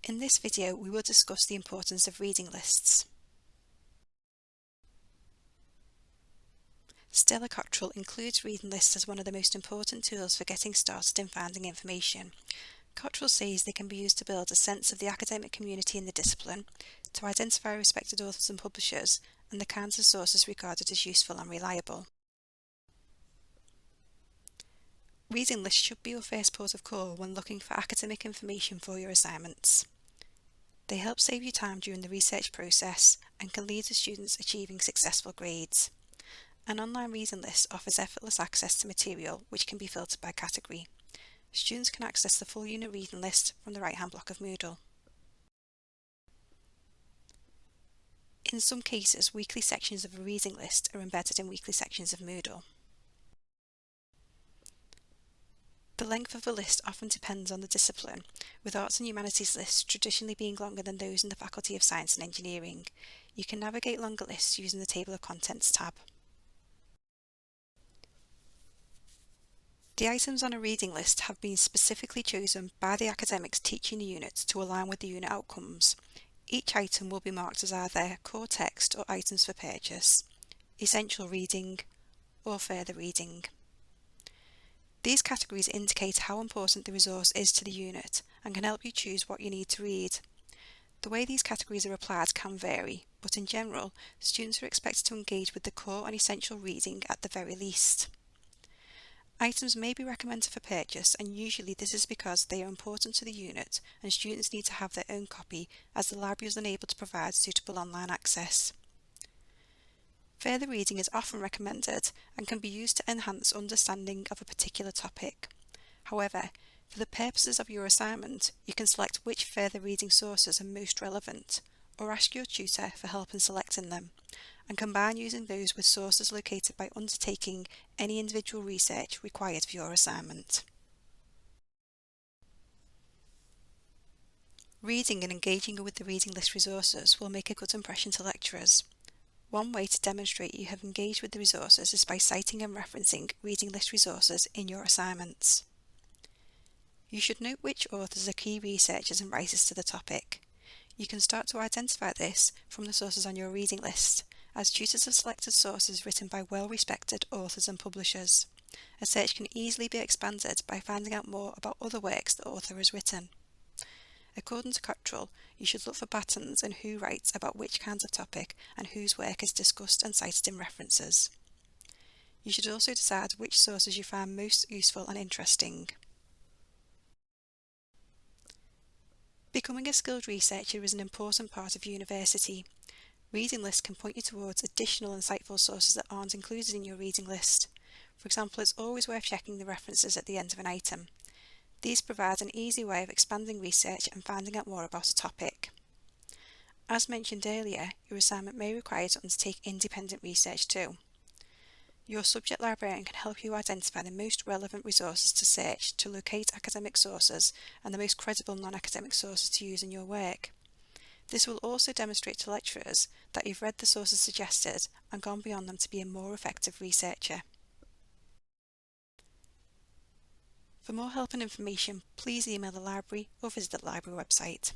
In this video, we will discuss the importance of reading lists. Stella Cottrell includes reading lists as one of the most important tools for getting started in finding information. Cottrell says they can be used to build a sense of the academic community in the discipline, to identify respected authors and publishers, and the kinds of sources regarded as useful and reliable. Reading lists should be your first port of call when looking for academic information for your assignments. They help save you time during the research process and can lead to students achieving successful grades. An online reading list offers effortless access to material which can be filtered by category. Students can access the full unit reading list from the right-hand block of Moodle. In some cases, weekly sections of a reading list are embedded in weekly sections of Moodle. The length of the list often depends on the discipline, with arts and humanities lists traditionally being longer than those in the Faculty of Science and Engineering. You can navigate longer lists using the Table of Contents tab. The items on a reading list have been specifically chosen by the academics teaching the unit to align with the unit outcomes. Each item will be marked as either core text or items for purchase, essential reading, or further reading. These categories indicate how important the resource is to the unit and can help you choose what you need to read. The way these categories are applied can vary, but in general, students are expected to engage with the core and essential reading at the very least. Items may be recommended for purchase, and usually this is because they are important to the unit and students need to have their own copy as the library is unable to provide suitable online access. Further reading is often recommended and can be used to enhance understanding of a particular topic. However, for the purposes of your assignment, you can select which further reading sources are most relevant, or ask your tutor for help in selecting them, and combine using those with sources located by undertaking any individual research required for your assignment. Reading and engaging with the reading list resources will make a good impression to lecturers. One way to demonstrate you have engaged with the resources is by citing and referencing reading list resources in your assignments. You should note which authors are key researchers and writers to the topic. You can start to identify this from the sources on your reading list, as tutors have selected sources written by well-respected authors and publishers. A search can easily be expanded by finding out more about other works the author has written. According to Cottrell, you should look for patterns in who writes about which kinds of topic and whose work is discussed and cited in references. You should also decide which sources you find most useful and interesting. Becoming a skilled researcher is an important part of university. Reading lists can point you towards additional insightful sources that aren't included in your reading list. For example, it's always worth checking the references at the end of an item. These provide an easy way of expanding research and finding out more about a topic. As mentioned earlier, your assignment may require you to undertake independent research too. Your subject librarian can help you identify the most relevant resources to search to locate academic sources and the most credible non-academic sources to use in your work. This will also demonstrate to lecturers that you've read the sources suggested and gone beyond them to be a more effective researcher. For more help and information, please email the library or visit the library website.